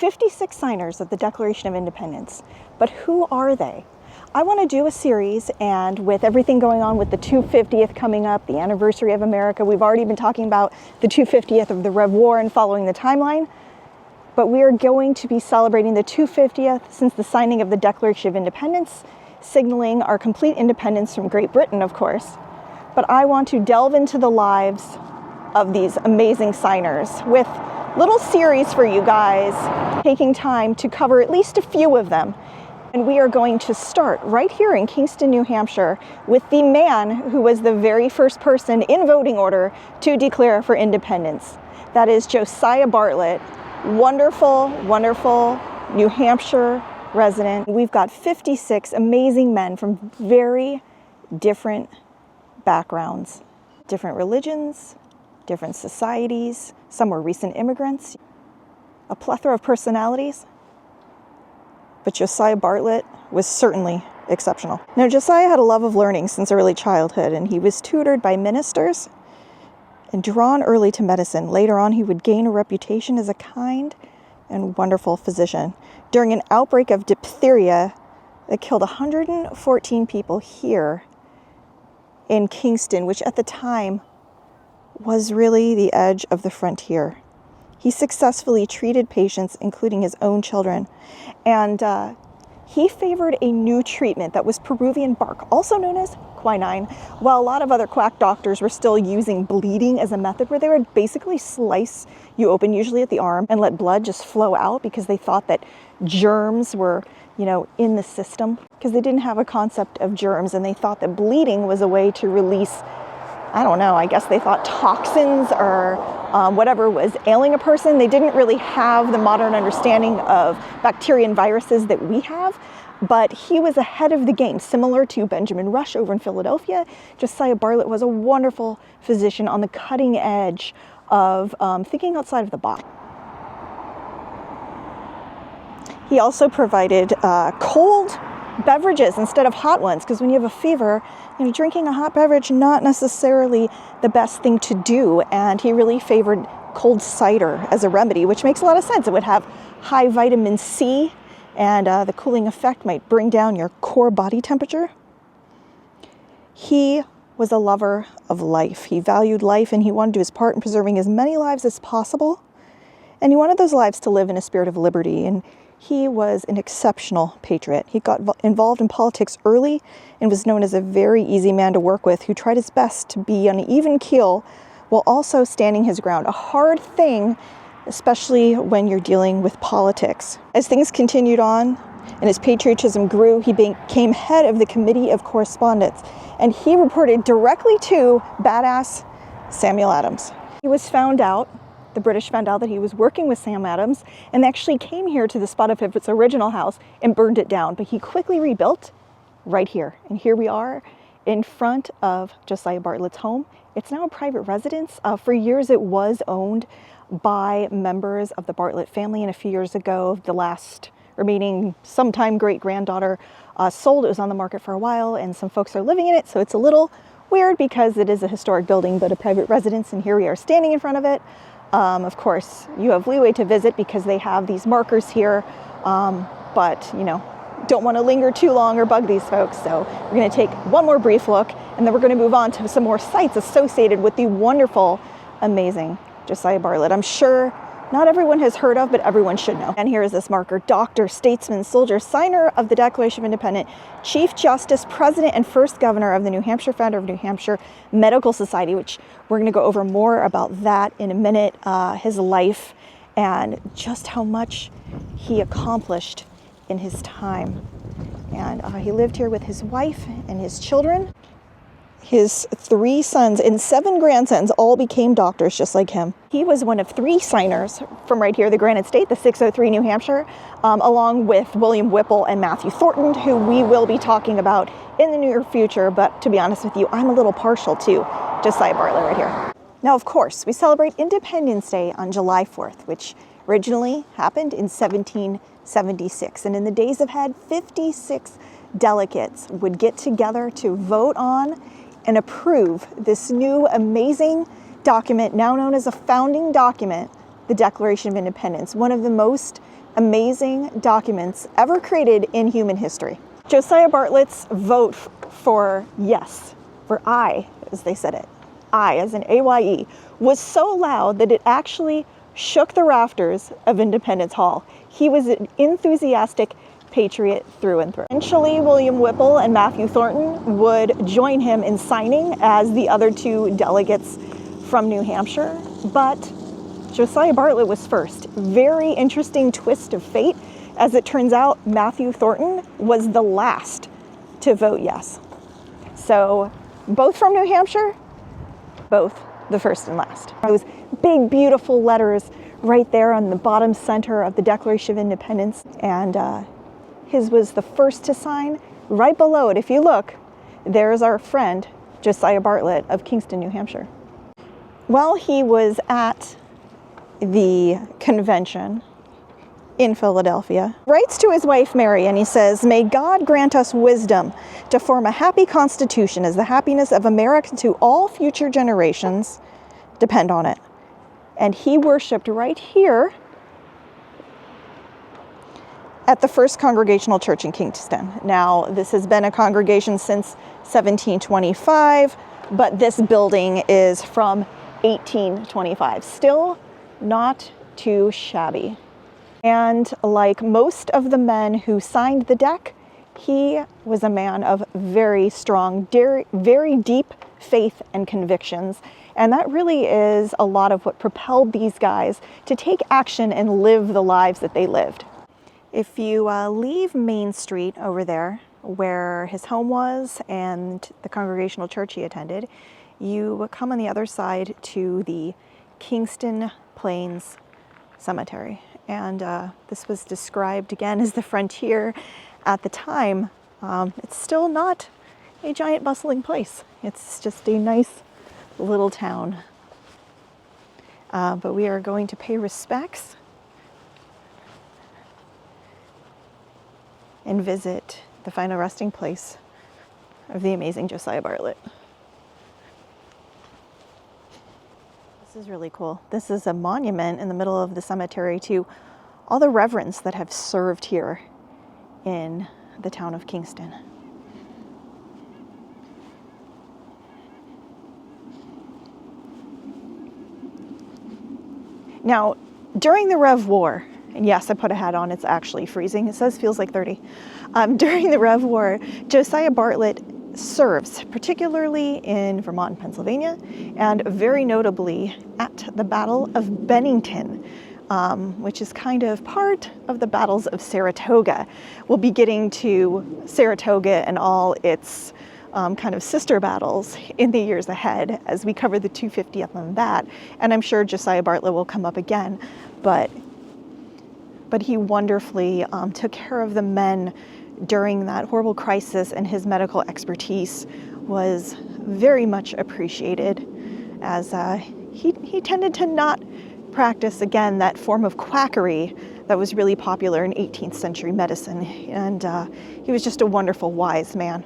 56 signers of the Declaration of Independence. But who are they? I want to do a series, and with everything going on with the 250th coming up, the anniversary of America, we've already been talking about the 250th of the Rev War and following the timeline, but we are going to be celebrating the 250th since the signing of the Declaration of Independence, signaling our complete independence from Great Britain, of course. But I want to delve into the lives of these amazing signers with little series for you guys, taking time to cover at least a few of them. And we are going to start right here in Kingston, New Hampshire, with the man who was the very first person in voting order to declare for independence. That is Josiah Bartlett, wonderful, wonderful New Hampshire resident. We've got 56 amazing men from very different backgrounds, different religions, different societies. Some were recent immigrants, a plethora of personalities. But Josiah Bartlett was certainly exceptional. Now, Josiah had a love of learning since early childhood, and he was tutored by ministers and drawn early to medicine. Later on, he would gain a reputation as a kind and wonderful physician. During an outbreak of diphtheria that killed 114 people here in Kingston, which at the time was really the edge of the frontier, he successfully treated patients, including his own children, and he favored a new treatment that was Peruvian bark, also known as quinine, while a lot of other quack doctors were still using bleeding as a method where they would basically slice you open, usually at the arm, and let blood just flow out because they thought that germs were, in the system, because they didn't have a concept of germs, and they thought that bleeding was a way to release, I don't know, I guess they thought toxins or whatever was ailing a person. They didn't really have the modern understanding of bacteria and viruses that we have, but he was ahead of the game. Similar to Benjamin Rush over in Philadelphia, Josiah Bartlett was a wonderful physician on the cutting edge of thinking outside of the box. He also provided cold beverages instead of hot ones, because when you have a fever, drinking a hot beverage, not necessarily the best thing to do. And he really favored cold cider as a remedy, which makes a lot of sense. It would have high vitamin C, and the cooling effect might bring down your core body temperature. He was a lover of life. He valued life, and he wanted to do his part in preserving as many lives as possible. And he wanted those lives to live in a spirit of liberty. And he was an exceptional patriot. He got involved in politics early and was known as a very easy man to work with, who tried his best to be on an even keel while also standing his ground. A hard thing, especially when you're dealing with politics. As things continued on and his patriotism grew, he became head of the Committee of Correspondence, and he reported directly to badass Samuel Adams. He was found out, the British found out that he was working with Sam Adams, and they actually came here to the spot of its original house and burned it down. But he quickly rebuilt right here. And here we are in front of Josiah Bartlett's home. It's now a private residence. For years, it was owned by members of the Bartlett family. And a few years ago, the last remaining sometime great-granddaughter sold. It was on the market for a while, and some folks are living in it. So it's a little weird because it is a historic building, but a private residence. And here we are standing in front of it. Of course, you have leeway to visit because they have these markers here, but don't want to linger too long or bug these folks. So we're going to take one more brief look, and then we're going to move on to some more sites associated with the wonderful, amazing Josiah Bartlett. I'm sure not everyone has heard of, but everyone should know. And here is this marker: doctor, statesman, soldier, signer of the Declaration of Independence, Chief Justice, President, and first Governor of the New Hampshire, founder of New Hampshire Medical Society, which we're going to go over more about that in a minute, his life and just how much he accomplished in his time. And he lived here with his wife and his children. His 3 sons and 7 grandsons all became doctors just like him. He was one of 3 signers from right here, the Granite State, the 603 New Hampshire, along with William Whipple and Matthew Thornton, who we will be talking about in the near future. But to be honest with you, I'm a little partial to Josiah Bartlett right here. Now, of course, we celebrate Independence Day on July 4th, which originally happened in 1776. And in the days ahead, 56 delegates would get together to vote on and approve this new amazing document, now known as a founding document, the Declaration of Independence, one of the most amazing documents ever created in human history. Josiah Bartlett's vote for yes, for I, as they said it, I as in AYE, was so loud that it actually shook the rafters of Independence Hall. He was an enthusiastic patriot through and through. Eventually, William Whipple and Matthew Thornton would join him in signing as the other two delegates from New Hampshire, but Josiah Bartlett was first. Very interesting twist of fate. As it turns out, Matthew Thornton was the last to vote yes. So both from New Hampshire, both the first and last. Those big, beautiful letters right there on the bottom center of the Declaration of Independence, and his was the first to sign. Right below it, if you look, there's our friend, Josiah Bartlett of Kingston, New Hampshire. While he was at the convention in Philadelphia, writes to his wife Mary, and he says, "May God grant us wisdom to form a happy constitution, as the happiness of America to all future generations depend on it." And he worshiped right here at the First Congregational Church in Kingston. Now, this has been a congregation since 1725, but this building is from 1825. Still not too shabby. And like most of the men who signed the deck, he was a man of very strong, very deep faith and convictions. And that really is a lot of what propelled these guys to take action and live the lives that they lived. If you leave Main Street over there, where his home was and the congregational church he attended, you come on the other side to the Kingston Plains Cemetery. And this was described again as the frontier at the time. It's still not a giant bustling place. It's just a nice little town. But we are going to pay respects and visit the final resting place of the amazing Josiah Bartlett. This is really cool. This is a monument in the middle of the cemetery to all the reverends that have served here in the town of Kingston. Now, during the Rev War, and yes, I put a hat on, it's actually freezing. It says feels like 30. During the Rev War, Josiah Bartlett serves, particularly in Vermont and Pennsylvania, and very notably at the Battle of Bennington, which is kind of part of the battles of Saratoga. We'll be getting to Saratoga and all its kind of sister battles in the years ahead as we cover the 250th on that. And I'm sure Josiah Bartlett will come up again, but he wonderfully took care of the men during that horrible crisis, and his medical expertise was very much appreciated, as he tended to not practice, again, that form of quackery that was really popular in 18th century medicine, and he was just a wonderful, wise man.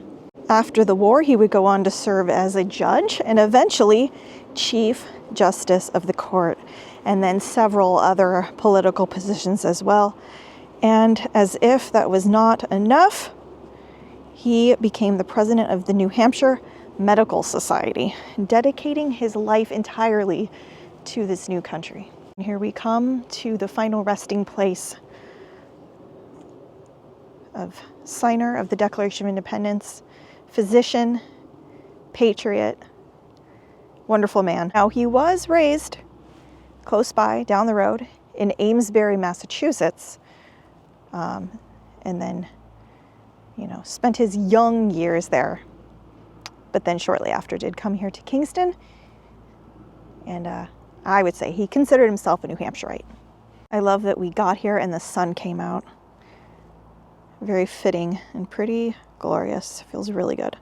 After the war, he would go on to serve as a judge and eventually Chief Justice of the Court, and then several other political positions as well. And as if that was not enough, he became the president of the New Hampshire Medical Society, dedicating his life entirely to this new country. And here we come to the final resting place of signer of the Declaration of Independence, physician, patriot, wonderful man. Now, he was raised close by, down the road, in Amesbury, Massachusetts, and then, spent his young years there. But then shortly after did come here to Kingston, and I would say he considered himself a New Hampshireite. I love that we got here and the sun came out. Very fitting and pretty glorious. Feels really good.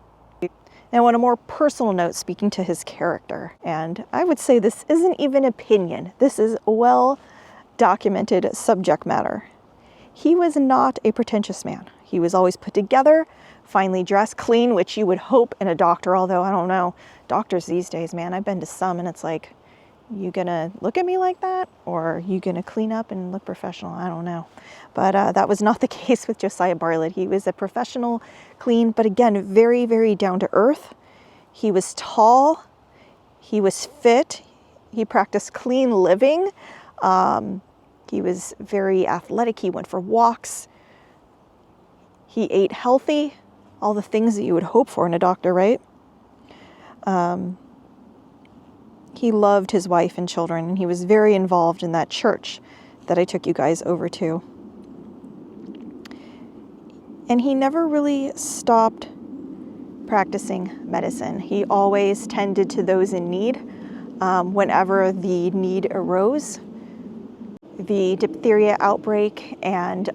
Now, on a more personal note, speaking to his character, and I would say this isn't even opinion. This is well-documented subject matter. He was not a pretentious man. He was always put together, finely dressed, clean, which you would hope in a doctor, although I don't know. Doctors these days, man, I've been to some, and it's like, You gonna look at me like that, or you gonna clean up and look professional? I don't know. But that was not the case with Josiah Bartlett. He was a professional, clean, but again, very, very down to earth. He was tall. He was fit. He practiced clean living. He was very athletic. He went for walks. He ate healthy. All the things that you would hope for in a doctor, right? He loved his wife and children, and he was very involved in that church that I took you guys over to. And he never really stopped practicing medicine. He always tended to those in need whenever the need arose. The diphtheria outbreak and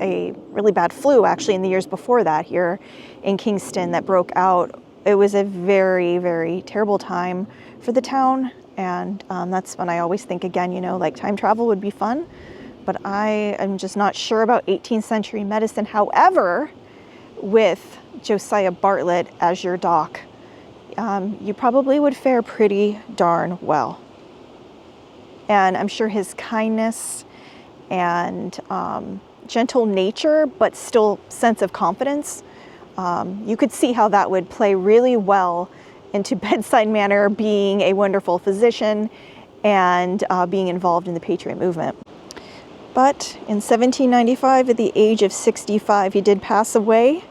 a really bad flu, actually, in the years before that here in Kingston that broke out. It was a very, very terrible time for the town, and that's when I always think again, you know, like time travel would be fun, but I am just not sure about 18th century medicine. However, with Josiah Bartlett as your doc, you probably would fare pretty darn well. And I'm sure his kindness and gentle nature, but still sense of confidence, you could see how that would play really well into bedside manner, being a wonderful physician and being involved in the Patriot movement. But in 1795, at the age of 65, he did pass away.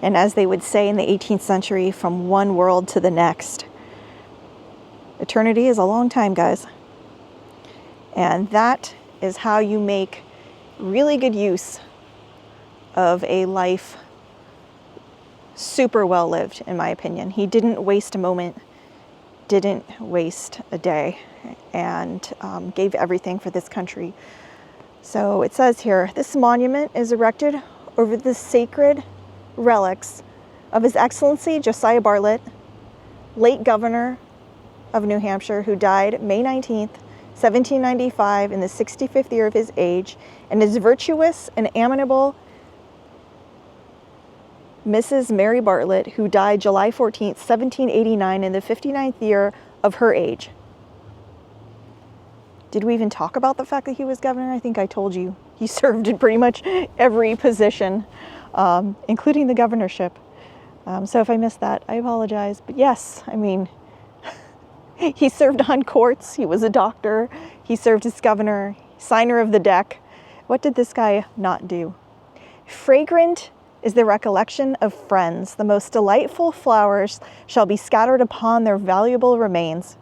And as they would say in the 18th century, from one world to the next. Eternity is a long time, guys. And that is how you make really good use of a life super well lived, in my opinion. He didn't waste a moment, didn't waste a day, and gave everything for this country. So it says here, this monument is erected over the sacred relics of His Excellency Josiah Bartlett, late governor of New Hampshire, who died May 19th, 1795, in the 65th year of his age, and his virtuous and amiable Mrs. Mary Bartlett, who died July 14th, 1789, in the 59th year of her age. Did we even talk about the fact that he was governor? I think I told you. He served in pretty much every position, including the governorship. So if I missed that, I apologize. But yes, I mean, he served on courts. He was a doctor. He served as governor, signer of the deck. What did this guy not do? Fragrant is the recollection of friends. The most delightful flowers shall be scattered upon their valuable remains.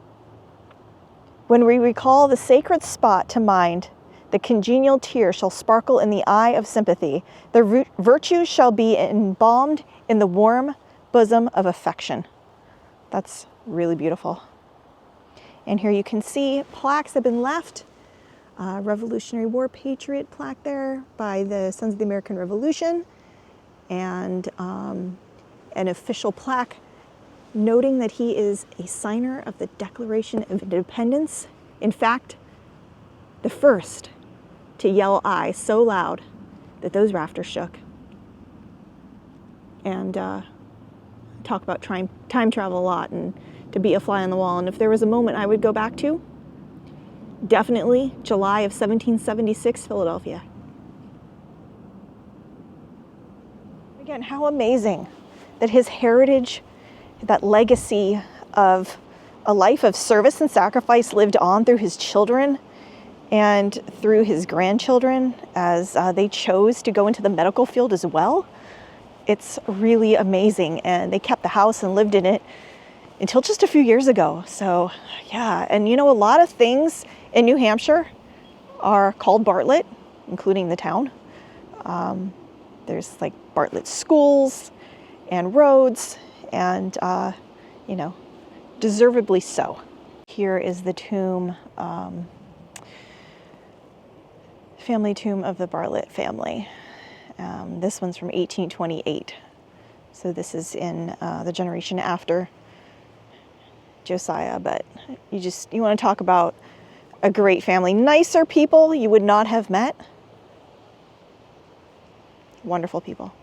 When we recall the sacred spot to mind, the congenial tear shall sparkle in the eye of sympathy. The virtues shall be embalmed in the warm bosom of affection. That's really beautiful. And here you can see plaques have been left. Revolutionary War Patriot plaque there by the Sons of the American Revolution. And an official plaque noting that he is a signer of the Declaration of Independence. In fact, the first to yell "I" so loud that those rafters shook. And talk about time travel a lot and to be a fly on the wall. And if there was a moment I would go back to, definitely July of 1776, Philadelphia. Again, how amazing that his heritage, that legacy of a life of service and sacrifice lived on through his children and through his grandchildren as they chose to go into the medical field as well. It's really amazing. And they kept the house and lived in it until just a few years ago. So yeah, and you know, a lot of things in New Hampshire are called Bartlett, including the town. There's like Bartlett schools and roads, and you know, deservedly so. Here is the tomb, family tomb of the Bartlett family. This one's from 1828. So this is in the generation after Josiah, but you want to talk about a great family. Nicer people you would not have met. Wonderful people.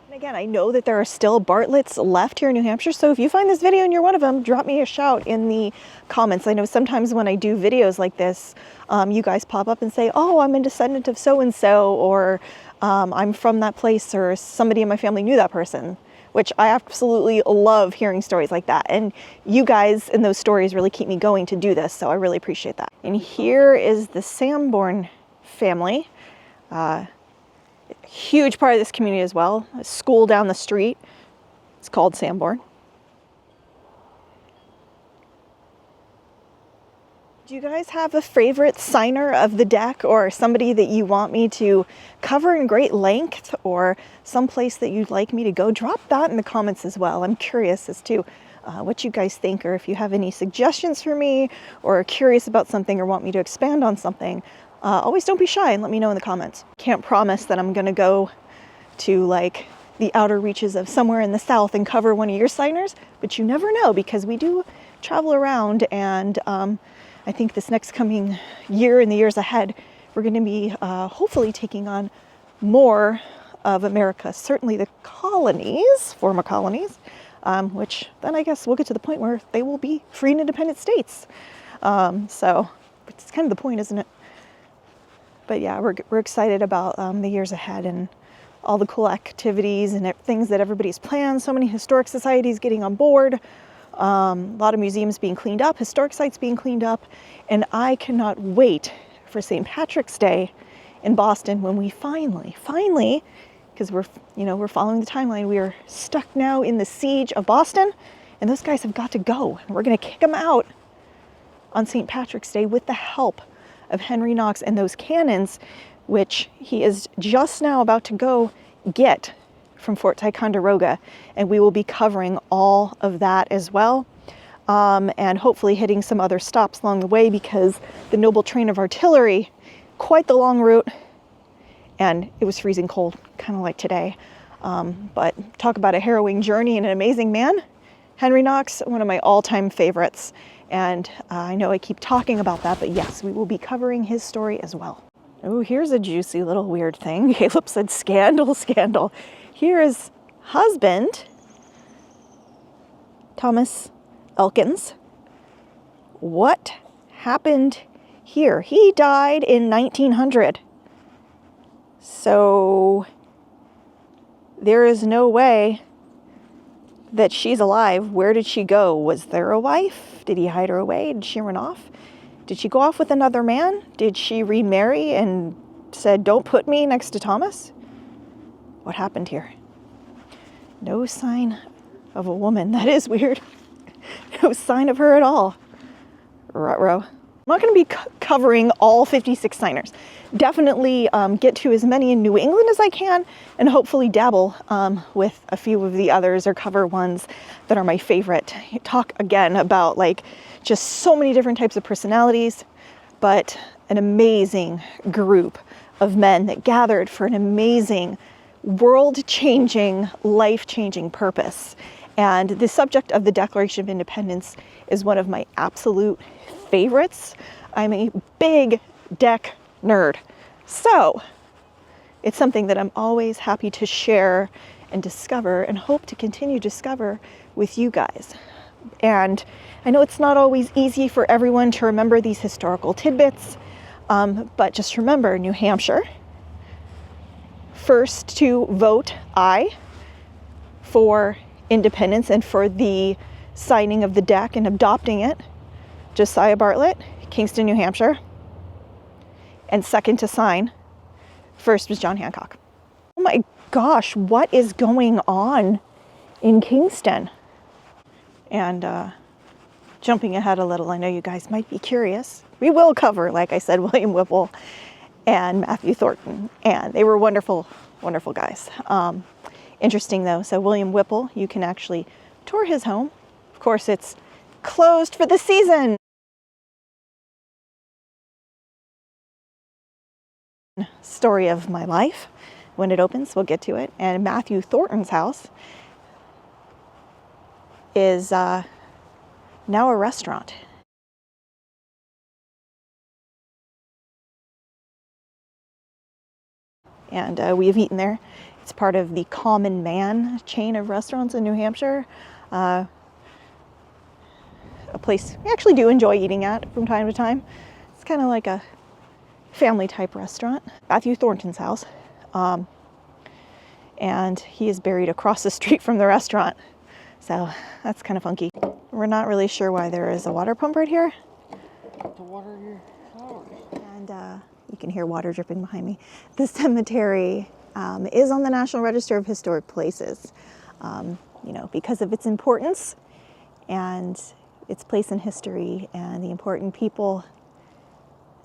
And again, I know that there are still Bartletts left here in New Hampshire, so if you find this video and you're one of them, drop me a shout in the comments. I know sometimes when I do videos like this, you guys pop up and say, oh, I'm a descendant of so-and-so, or I'm from that place, or somebody in my family knew that person, which I absolutely love hearing stories like that. And you guys in those stories really keep me going to do this, so I really appreciate that. And here is the Sanborn family. Huge part of this community as well. A school down the street. It's called Sanborn. Do you guys have a favorite signer of the deck, or somebody that you want me to cover in great length, or someplace that you'd like me to go? Drop that in the comments as well. I'm curious as to what you guys think, or if you have any suggestions for me, or are curious about something, or want me to expand on something. Always don't be shy and let me know in the comments. Can't promise that I'm gonna go to like the outer reaches of somewhere in the south and cover one of your signers, but you never know, because we do travel around, and I think this next coming year and the years ahead, we're gonna be hopefully taking on more of America, certainly the colonies, former colonies, which then I guess we'll get to the point where they will be free and independent states. So it's kind of the point, isn't it? But yeah, we're excited about the years ahead and all the cool activities and things that everybody's planned. So many historic societies getting on board, a lot of museums being cleaned up, historic sites being cleaned up, and I cannot wait for St. Patrick's Day in Boston, when we finally, because we're following the timeline, we are stuck now in the siege of Boston, and those guys have got to go, and we're going to kick them out on St. Patrick's Day with the help of Henry Knox and those cannons, which he is just now about to go get from Fort Ticonderoga, and we will be covering all of that as well, and hopefully hitting some other stops along the way, because the noble train of artillery, quite the long route, and it was freezing cold, kind of like today, but talk about a harrowing journey and an amazing man. Henry Knox, one of my all-time favorites. And I know I keep talking about that, but yes, we will be covering his story as well. Oh, here's a juicy little weird thing. Caleb said, scandal, scandal. Here is husband, Thomas Elkins. What happened here? He died in 1900. So there is no way that she's alive. Where did she go? Was there a wife? Did he hide her away? Did she run off? Did she go off with another man? Did she remarry and said, don't put me next to Thomas? What happened here? No sign of a woman. That is weird. No sign of her at all. Ruh-roh. I'm not going to be covering all 56 signers. Definitely get to as many in New England as I can, and hopefully dabble with a few of the others, or cover ones that are my favorite. Talk again about like just so many different types of personalities, but an amazing group of men that gathered for an amazing, world-changing, life-changing purpose. And the subject of the Declaration of Independence is one of my absolute favorites. I'm a big deck nerd, so it's something that I'm always happy to share and discover, and hope to continue to discover with you guys. And I know it's not always easy for everyone to remember these historical tidbits, but just remember, New Hampshire, first to vote aye for independence and for the signing of the deck and adopting it, Josiah Bartlett, Kingston, New Hampshire. And second to sign, first was John Hancock. Oh my gosh, what is going on in Kingston? And jumping ahead a little, I know you guys might be curious. We will cover, like I said, William Whipple and Matthew Thornton, and they were wonderful, wonderful guys. Interesting though, so William Whipple, you can actually tour his home. Of course, it's closed for the season. Story of my life. When it opens, we'll get to it. And Matthew Thornton's house is now a restaurant. And we have eaten there. It's part of the Common Man chain of restaurants in New Hampshire. A place we actually do enjoy eating at from time to time. It's kind of like a family type restaurant. Matthew Thornton's house. And he is buried across the street from the restaurant. So that's kind of funky. We're not really sure why there is a water pump right here. To water your flowers. And you can hear water dripping behind me. The cemetery is on the National Register of Historic Places, you know, because of its importance and its place in history and the important people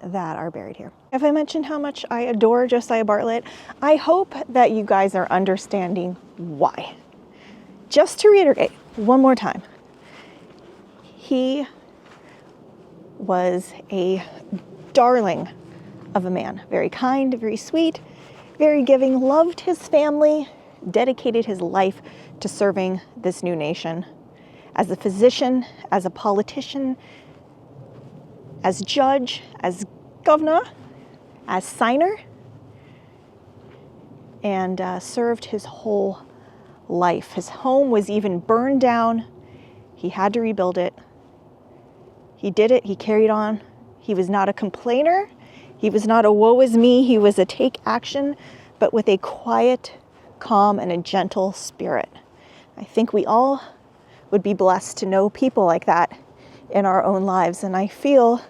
that are buried here. If I mentioned how much I adore Josiah Bartlett, I hope that you guys are understanding why. Just to reiterate one more time, he was a darling of a man, very kind, very sweet, very giving, loved his family, dedicated his life to serving this new nation as a physician, as a politician, as judge, as governor, as signer, and served his whole life. His home was even burned down. He had to rebuild it. He did it. He carried on. He was not a complainer. He was not a woe is me. He was a take action, but with a quiet, calm, and a gentle spirit. I think we all would be blessed to know people like that in our own lives. And I feel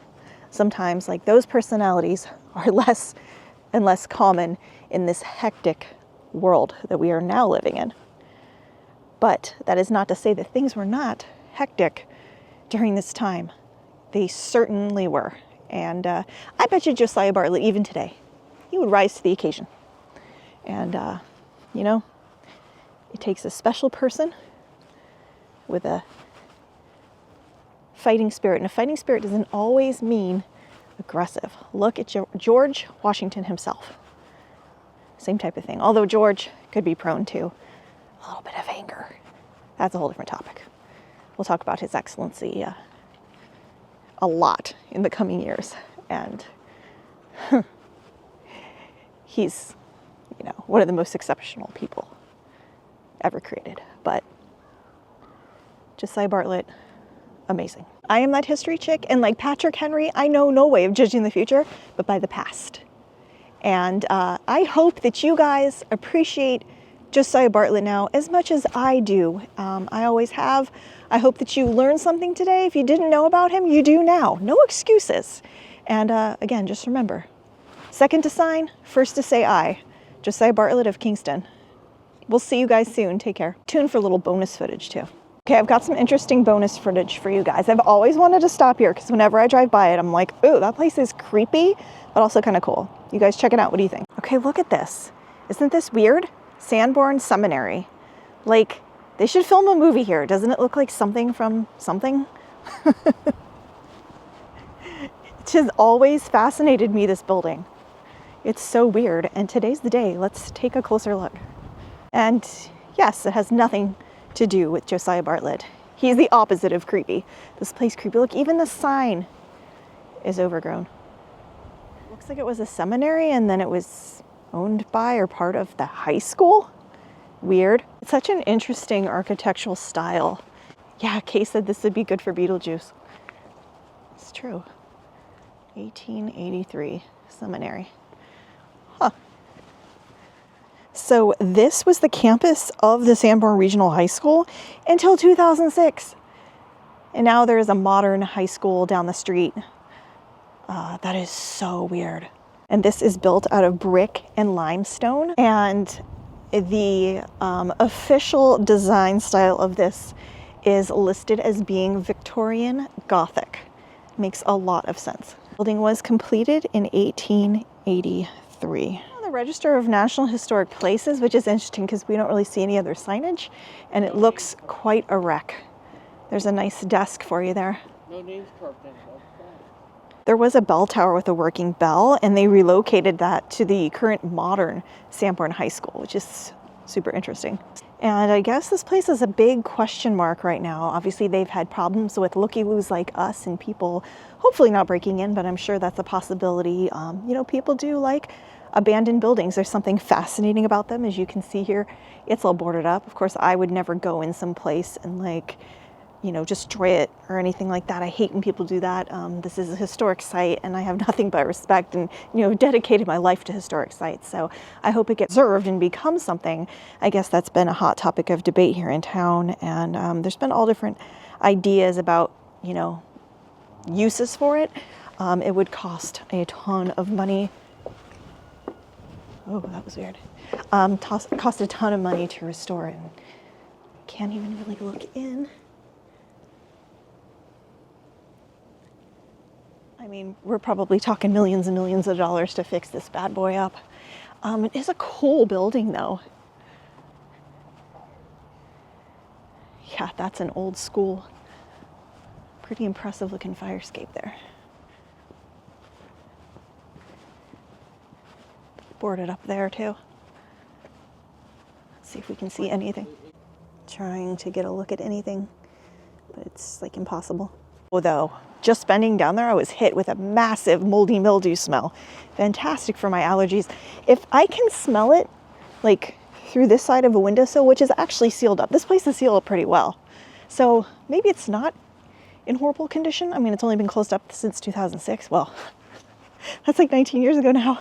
sometimes like those personalities are less and less common in this hectic world that we are now living in. But that is not to say that things were not hectic during this time. They certainly were. And I bet you Josiah Bartlett, even today, he would rise to the occasion. And, you know, it takes a special person with a fighting spirit. And a fighting spirit doesn't always mean aggressive. Look at George Washington himself. Same type of thing. Although George could be prone to a little bit of anger. That's a whole different topic. We'll talk about His Excellency a lot in the coming years. And he's, you know, one of the most exceptional people ever created. But Josiah Bartlett, amazing. I am that history chick, and like Patrick Henry, I know no way of judging the future, but by the past. And I hope that you guys appreciate Josiah Bartlett now as much as I do. I always have. I hope that you learned something today. If you didn't know about him, you do now. No excuses. And again, just remember, second to sign, first to say aye. Josiah Bartlett of Kingston. We'll see you guys soon. Take care. Tune for a little bonus footage too. Okay, I've got some interesting bonus footage for you guys. I've always wanted to stop here because whenever I drive by it, I'm like, ooh, that place is creepy, but also kind of cool. You guys check it out. What do you think? Okay, look at this. Isn't this weird? Sanborn Seminary. Like, they should film a movie here. Doesn't it look like something from something? It has always fascinated me, this building. It's so weird. And today's the day. Let's take a closer look. And yes, it has nothing to do with Josiah Bartlett. He's the opposite of creepy. This place creepy. Look, even the sign is overgrown. Looks like it was a seminary and then it was owned by or part of the high school. Weird. It's such an interesting architectural style. Yeah, Kay said this would be good for Beetlejuice. It's true. 1883 seminary. Huh. So this was the campus of the Sanborn Regional High School until 2006. And now there is a modern high school down the street. That is so weird. And this is built out of brick and limestone. And the official design style of this is listed as being Victorian Gothic. Makes a lot of sense. The building was completed in 1883. The Register of National Historic Places, which is interesting because we don't really see any other signage, and it looks quite a wreck. There's a nice desk for you there. No names carved in. There was a bell tower with a working bell, and they relocated that to the current modern Sanborn High School, which is super interesting. And I guess this place is a big question mark right now. Obviously, they've had problems with looky-loos like us and people hopefully not breaking in, but I'm sure that's a possibility. You know, people do like abandoned buildings. There's something fascinating about them. As you can see here, it's all boarded up. Of course, I would never go in some place and like, you know, destroy it or anything like that. I hate when people do that. This is a historic site and I have nothing but respect and, you know, dedicated my life to historic sites. So I hope it gets preserved and becomes something. I guess that's been a hot topic of debate here in town. And there's been all different ideas about, you know, uses for it. It would cost a ton of money. Oh, that was weird. Cost a ton of money to restore it. Can't even really look in. I mean, we're probably talking millions and millions of dollars to fix this bad boy up. It is a cool building though. Yeah, that's an old school, pretty impressive looking fire escape there. Boarded up there too. Let's see if we can see anything. Trying to get a look at anything, but it's like impossible. Although, just bending down there, I was hit with a massive moldy mildew smell. Fantastic for my allergies. If I can smell it, like through this side of a windowsill, which is actually sealed up. This place is sealed up pretty well. So maybe it's not in horrible condition. I mean, it's only been closed up since 2006. Well, that's like 19 years ago now.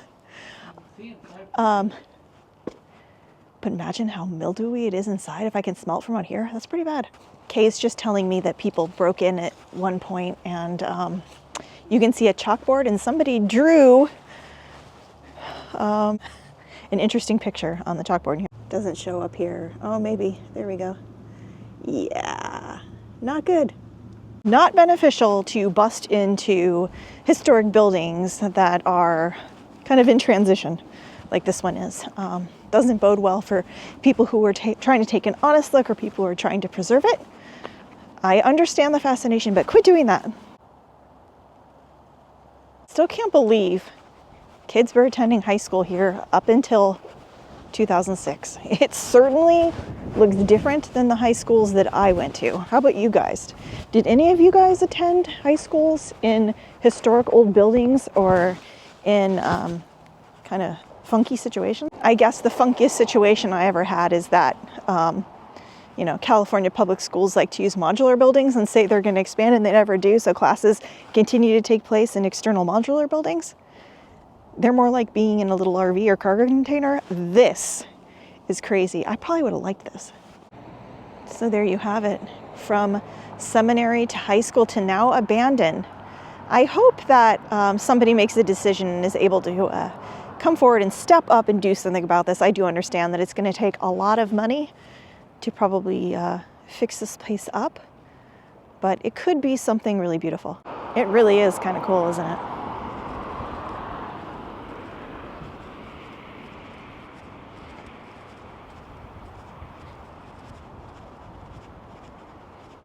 But imagine how mildewy it is inside. If I can smell it from out here, that's pretty bad. Kay's just telling me that people broke in at one point and you can see a chalkboard and somebody drew an interesting picture on the chalkboard here. Doesn't show up here. Oh, maybe. There we go. Yeah, not good. Not beneficial to bust into historic buildings that are kind of in transition, like this one is. Doesn't bode well for people who are trying to take an honest look or people who are trying to preserve it. I understand the fascination, but quit doing that. Still can't believe kids were attending high school here up until 2006. It certainly looks different than the high schools that I went to. How about you guys? Did any of you guys attend high schools in historic old buildings or in kind of funky situations? I guess the funkiest situation I ever had is that you know, California public schools like to use modular buildings and say they're going to expand and they never do, so classes continue to take place in external modular buildings. They're more like being in a little RV or cargo container. This is crazy. I probably would have liked this. So there you have it. From seminary to high school to now abandoned. I hope that somebody makes a decision and is able to come forward and step up and do something about this. I do understand that it's going to take a lot of money to probably fix this place up, but it could be something really beautiful. It really is kind of cool, isn't it?